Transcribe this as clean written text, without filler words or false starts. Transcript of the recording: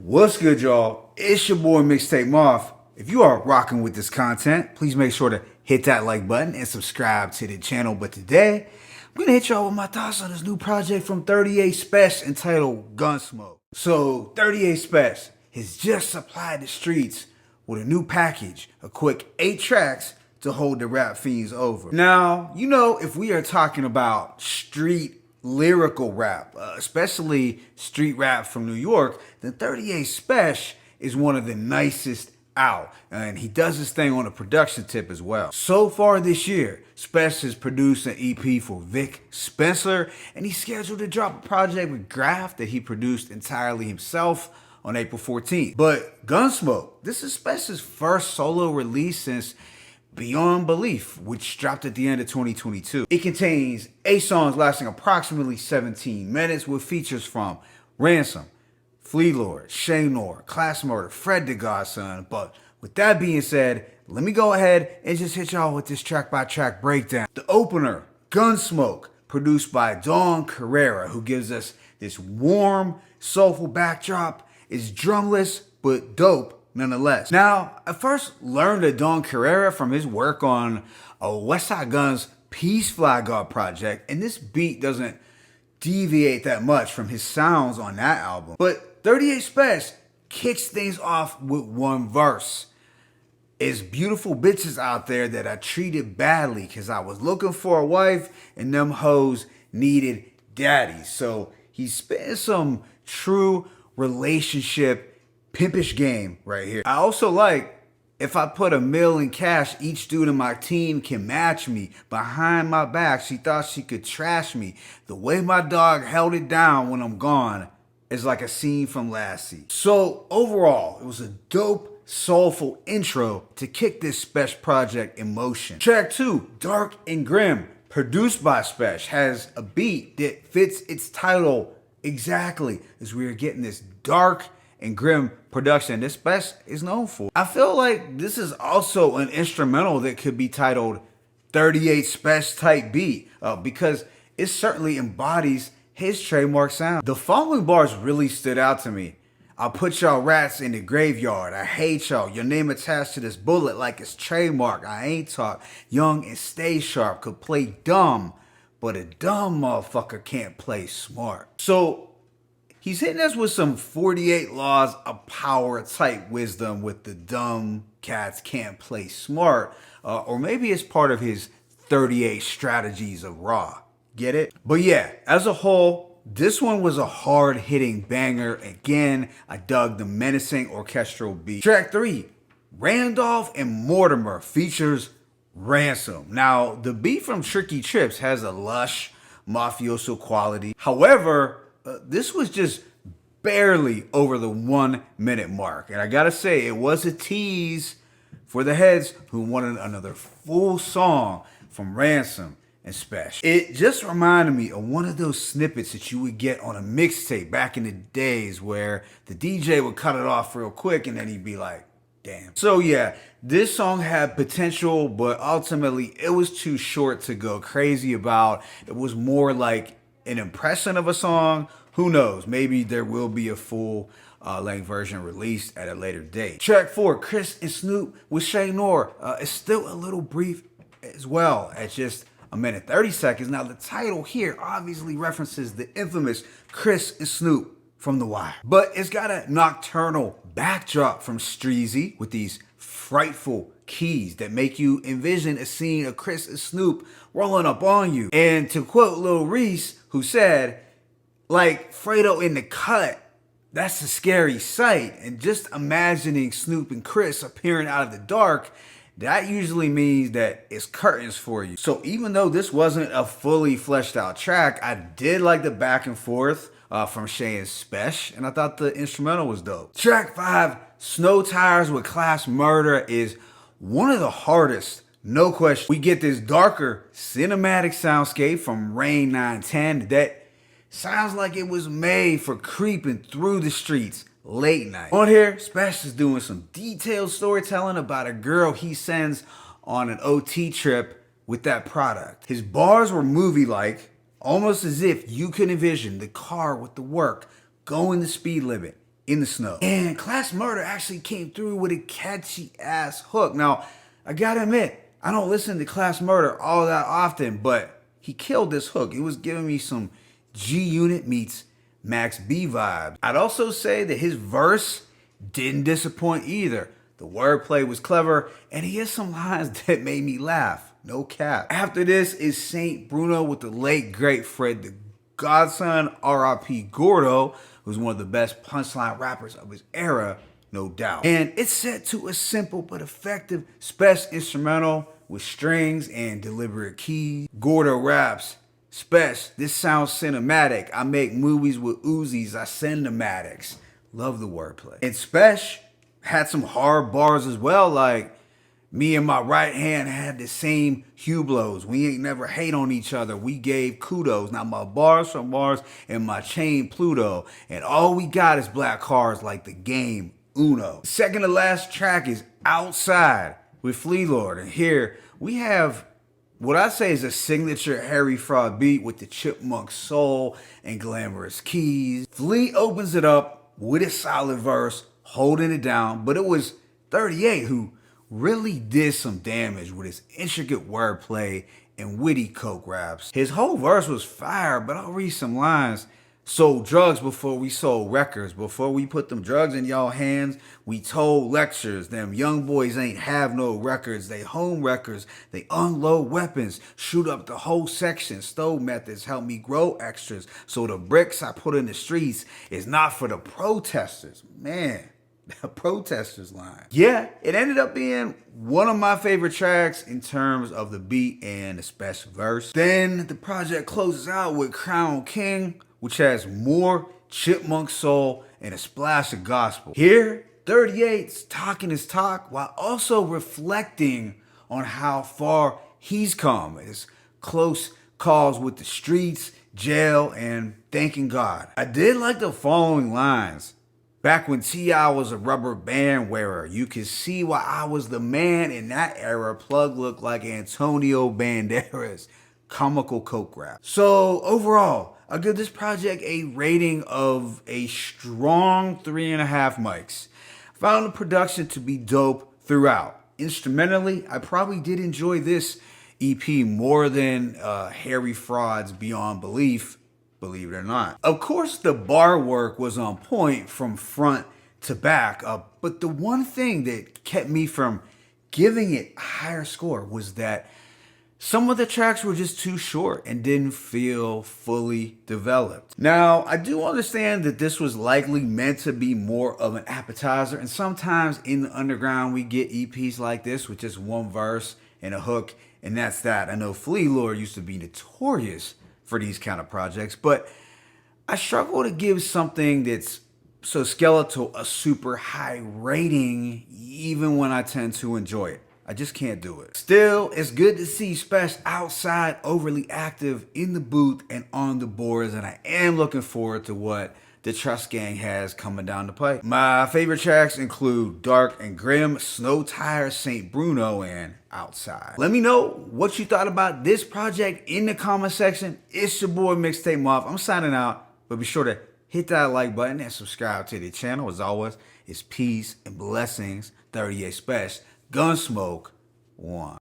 What's good, y'all? It's your boy Mixtape Moth. If you are rocking with this content, please make sure to hit that like button and subscribe to the channel. But today, I'm gonna hit y'all with my thoughts on this new project from 38 Spesh entitled Gunsmoke. So 38 Spesh has just supplied the streets with a new package, a quick 8 tracks to hold the rap fiends over. Now, if we are talking about street lyrical rap, especially street rap from New York, then 38 Spesh is one of the nicest out. And he does his thing on a production tip as well. So far this year, Spesh has produced an EP for Vic Spencer, and he's scheduled to drop a project with Graph that he produced entirely himself on April 14th. But Gunsmoke, this is Spesh's first solo release since Beyond Belief, which dropped at the end of 2022. It contains 8 songs lasting approximately 17 minutes with features from Ransom, Flea Lord, Shay Nor, Class Murder, Fred the Godson. But with that being said, let me go ahead and just hit y'all with this track by track breakdown. The opener, Gunsmoke, produced by Don Carrera, who gives us this warm, soulful backdrop. It's drumless, but dope nonetheless. Now, I first learned of Don Carrera from his work on Westside Gunn's Peace Flag God project, and this beat doesn't deviate that much from his sounds on that album. But 38 Spesh kicks things off with one verse. It's beautiful bitches out there that I treated badly because I was looking for a wife and them hoes needed daddies. So he's spitting some true relationship pimpish game right here. I also like, if I put $1 million in cash, each dude in my team can match me. Behind my back, she thought she could trash me. The way my dog held it down when I'm gone is like a scene from Lassie. So overall, it was a dope, soulful intro to kick this Spesh project in motion. Track 2, Dark and Grim, produced by Spesh, has a beat that fits its title exactly, as we are getting this dark and grim production this Spesh is known for. I feel like this is also an instrumental that could be titled 38 Spesh type beat because it certainly embodies his trademark sound. The following bars really stood out to me. I'll put y'all rats in the graveyard. I hate y'all. Your name attached to this bullet like it's trademark. I ain't talk. Young and stay sharp. Could play dumb, but a dumb motherfucker can't play smart. So he's hitting us with some 48 laws of power type wisdom with the dumb cats can't play smart. Or maybe it's part of his 38 strategies of raw. Get it? But yeah, as a whole, this one was a hard hitting banger. Again, I dug the menacing orchestral beat. Track 3, Randolph and Mortimer features Ransom. Now, the beat from Tricky Trips has a lush mafioso quality. However, this was just barely over the 1 minute mark. And I gotta say, it was a tease for the heads who wanted another full song from Ransom and Spesh. It just reminded me of one of those snippets that you would get on a mixtape back in the days where the DJ would cut it off real quick and then he'd be like, damn. So yeah, this song had potential, but ultimately it was too short to go crazy about. It was more like an impression of a song. Who knows? Maybe there will be a full length version released at a later date. Track 4, Chris and Snoop with Shay Nor, is still a little brief as well at just 1:30. Now the title here obviously references the infamous Chris and Snoop from The Wire, but it's got a nocturnal backdrop from Streezy with these frightful keys that make you envision a scene of Chris and Snoop rolling up on you. And to quote Lil Reese, who said, like Fredo in the cut, that's a scary sight. And just imagining Snoop and Chris appearing out of the dark, that usually means that it's curtains for you. So even though this wasn't a fully fleshed out track, I did like the back and forth from Shay and Spesh, and I thought the instrumental was dope. Track 5, Snow Tires with Class Murder, is one of the hardest, no question. We get this darker cinematic soundscape from Rain 910 that sounds like it was made for creeping through the streets late night. On here, Spesh is doing some detailed storytelling about a girl he sends on an OT trip with that product. His bars were movie-like, almost as if you could envision the car with the work going the speed limit in the snow. And Class Murder actually came through with a catchy ass hook. Now, I gotta admit, I don't listen to Class Murder all that often, but he killed this hook. It was giving me some G-Unit meets Max B vibes. I'd also say that his verse didn't disappoint either. The wordplay was clever, and he has some lines that made me laugh. No cap. After this is Saint Bruno with the late great Fred the Godson, R.I.P. Gordo, who's one of the best punchline rappers of his era, no doubt. And it's set to a simple but effective Spesh instrumental with strings and deliberate keys. Gordo raps, Spesh, this sounds cinematic. I make movies with Uzis, I send cinematics. Love the wordplay. And Spesh had some hard bars as well, like, me and my right hand had the same Hublows. We ain't never hate on each other. We gave kudos. Now my bars from Mars and my chain Pluto. And all we got is black cars like the game Uno. Second to last track is Outside with Flea Lord. And here we have what I say is a signature Harry Fraud beat with the chipmunk soul and glamorous keys. Flea opens it up with a solid verse, holding it down. But it was 38 who really did some damage with his intricate wordplay and witty coke raps. His whole verse was fire, but I'll read some lines. Sold drugs before we sold records. Before we put them drugs in y'all hands, we told lectures. Them young boys ain't have no records. They home records. They unload weapons. Shoot up the whole section. Stove methods help me grow extras. So the bricks I put in the streets is not for the protesters. Man. A protesters line. Yeah, it ended up being one of my favorite tracks in terms of the beat and the Spesh verse. Then the project closes out with Crown King, which has more chipmunk soul and a splash of gospel. Here, 38's talking his talk while also reflecting on how far he's come. His close calls with the streets, jail, and thanking God. I did like the following lines. Back when T.I. was a rubber band wearer, you could see why I was the man in that era. Plug looked like Antonio Banderas. Comical coke rap. So overall, I give this project a rating of a strong 3.5 mics. Found the production to be dope throughout. Instrumentally, I probably did enjoy this EP more than Harry Fraud's Beyond Belief, believe it or not. Of course, the bar work was on point from front to back, but the one thing that kept me from giving it a higher score was that some of the tracks were just too short and didn't feel fully developed. Now, I do understand that this was likely meant to be more of an appetizer, and sometimes in the underground we get EPs like this with just one verse and a hook, and that's that. I know Flea Lord used to be notorious for these kind of projects, but I struggle to give something that's so skeletal a super high rating even when I tend to enjoy it. I just can't do it. Still, it's good to see Spesh outside, overly active in the booth and on the boards, and I am looking forward to what the Trust Gang has coming down the pipe. My favorite tracks include Dark and Grim, Snow Tire, St. Bruno, and Outside. Let me know what you thought about this project in the comment section. It's your boy Mixtape Moth. I'm signing out, but be sure to hit that like button and subscribe to the channel. As always, it's peace and blessings. 38 Spesh, Gunsmoke 1.